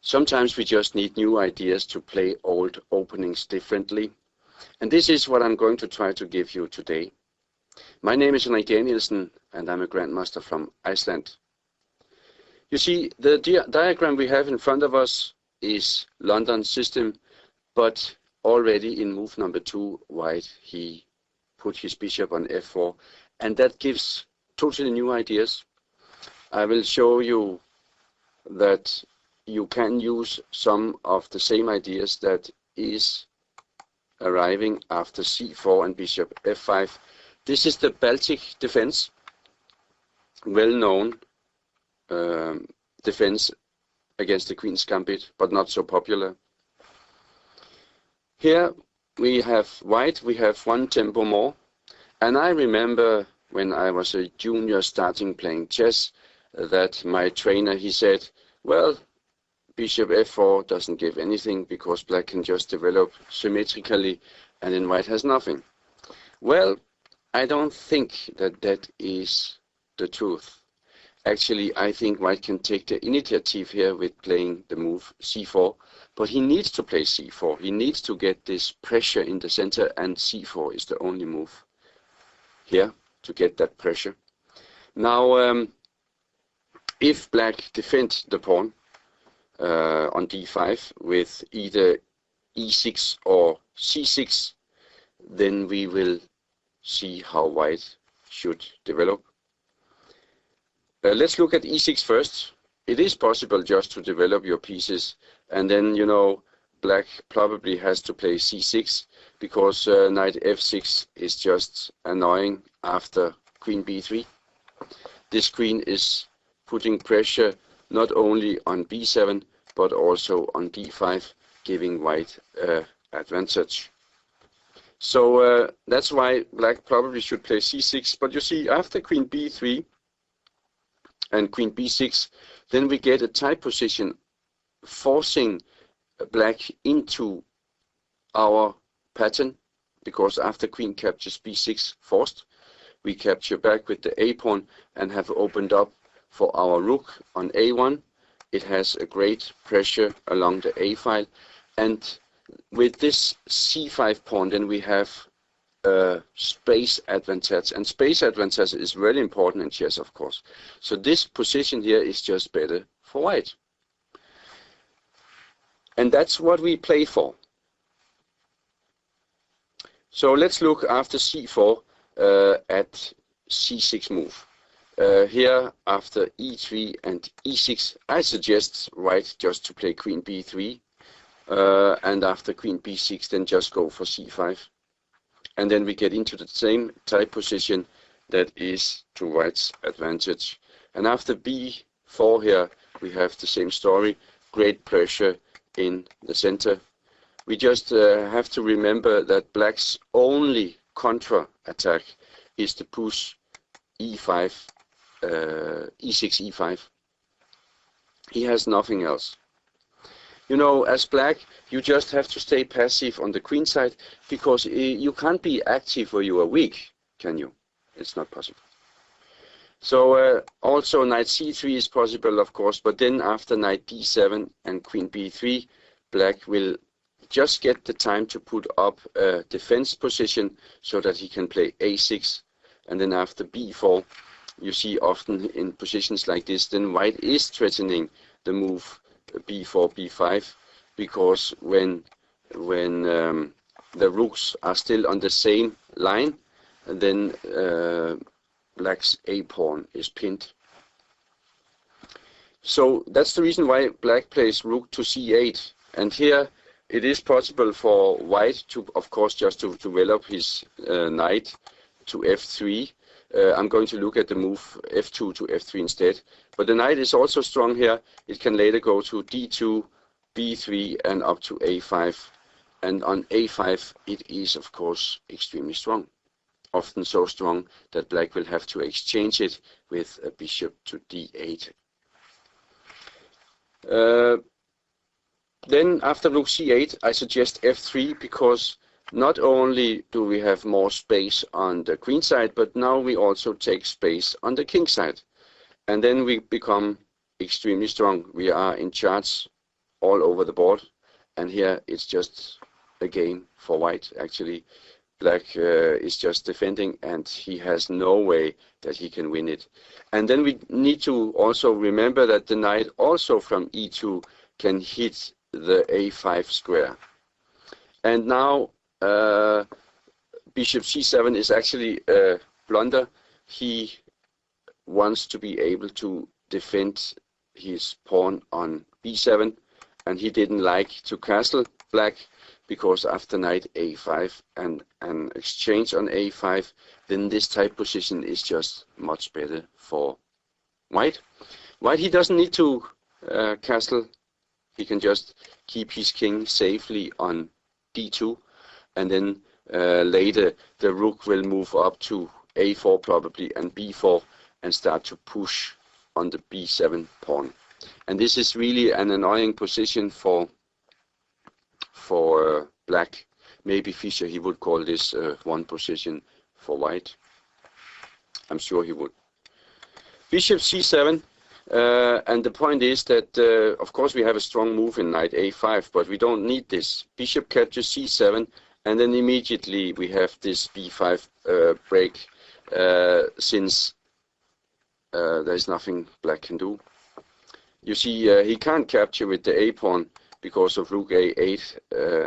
Sometimes we just need new ideas to play old openings differently. And this is what I'm going to try to give you today. My name is Henrik Danielsen, and I'm a Grandmaster from Iceland. You see, the diagram we have in front of us is London's system, but already in move number 2, White, he put his bishop on f4, and that gives totally new ideas. I will show you that you can use some of the same ideas that is arriving after c4 and bishop f5. This is the Baltic defense, well-known defense against the Queen's Gambit, but not so popular. Here we have White, we have one tempo more, and I remember when I was a junior starting playing chess that my trainer, he said, well, bishop f4 doesn't give anything because black can just develop symmetrically and then white has nothing. Well, I don't think that that is the truth. Actually, I think white can take the initiative here with playing the move c4, but he needs to play c4. He needs to get this pressure in the center, and c4 is the only move here to get that pressure. Now, if black defends the pawn on d5 with either e6 or c6, then we will see how white should develop. Let's look at e6 first. It is possible just to develop your pieces, and then, you know, black probably has to play c6 because knight f6 is just annoying after queen b3. This queen is putting pressure not only on b7 but also on d5, giving white advantage. So that's why black probably should play c6. But you see, after queen b3 and queen b6, then we get a tight position forcing black into our pattern, because after queen captures b6 forced, we capture back with the a pawn and have opened up for our rook on a1. It has a great pressure along the a file, and with this c5 pawn, then we have space advantage, and space advantage is really important in chess, of course. So this position here is just better for white, and that's what we play for. So let's look after c4 at c6 move. Here after e3 and e6, I suggest white just to play queen b3, and after queen b6 then just go for c5, and then we get into the same tight position that is to white's advantage. And after b4 here we have the same story, great pressure in the center. We just have to remember that black's only contra attack is to push e5, e6, e5. He has nothing else. You know, as black, you just have to stay passive on the queen side, because you can't be active where you are weak, can you? It's not possible. So also knight c3 is possible, of course, but then after knight d7 and queen b3, black will just get the time to put up a defense position so that he can play a6, and then after b4, you see often in positions like this, then white is threatening the move b4, b5, because when the rooks are still on the same line, then black's a pawn is pinned. So that's the reason why black plays rook to c8, and here it is possible for white to, of course, just to develop his knight to f3. I'm going to look at the move f2 to f3 instead. But the knight is also strong here. It can later go to d2, b3, and up to a5. And on a5, it is, of course, extremely strong. Often so strong that black will have to exchange it with a bishop to d8. Then after rook c8, I suggest f3, because not only do we have more space on the queen side, but now we also take space on the king side. And then we become extremely strong. We are in charge all over the board, and here it's just a game for white. Actually, black is just defending, and he has no way that he can win it. And then we need to also remember that the knight also from e2 can hit the a5 square. And now bishop c7 is actually a blunder. He wants to be able to defend his pawn on b7, and he didn't like to castle black, because after knight a5 and an exchange on a5, then this type position is just much better for white. White, he doesn't need to castle. He can just keep his king safely on d2, and then later the rook will move up to a4 probably and b4 and start to push on the b7 pawn. And this is really an annoying position for black. Maybe Fischer, he would call this one position for white. I'm sure he would. Bishop c7, and the point is that of course we have a strong move in knight a5, but we don't need this. Bishop captures c7, and then immediately we have this b5 break, since there's nothing black can do. You see, he can't capture with the a pawn because of rook a8,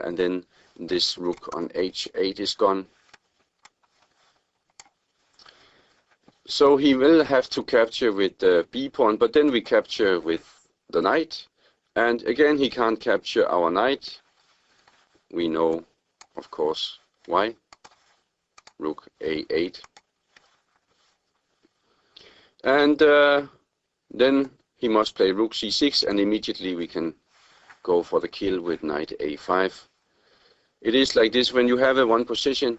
and then this rook on h8 is gone. So he will have to capture with the b pawn, but then we capture with the knight, and again he can't capture our knight. We know, of course, why. Rook a8. And then he must play rook c6, and immediately we can go for the kill with knight a5. It is like this: when you have a one position,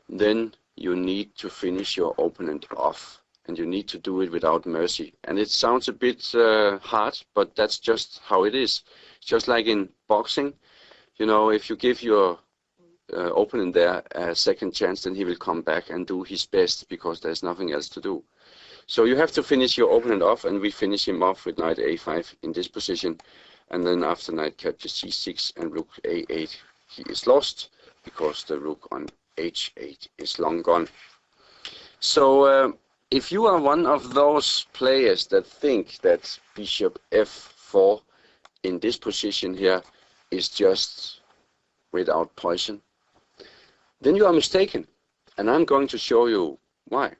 then you need to finish your opponent off, and you need to do it without mercy. And it sounds a bit hard, but that's just how it is. Just like in boxing, you know, if you give your opponent there a second chance, then he will come back and do his best, because there's nothing else to do. So you have to finish your opponent off, and we finish him off with knight a5 in this position. And then after knight captures c6 and rook a8, he is lost, because the rook on h8 is long gone. So if you are one of those players that think that bishop f4 in this position here is just without poison, then you are mistaken, and I'm going to show you why.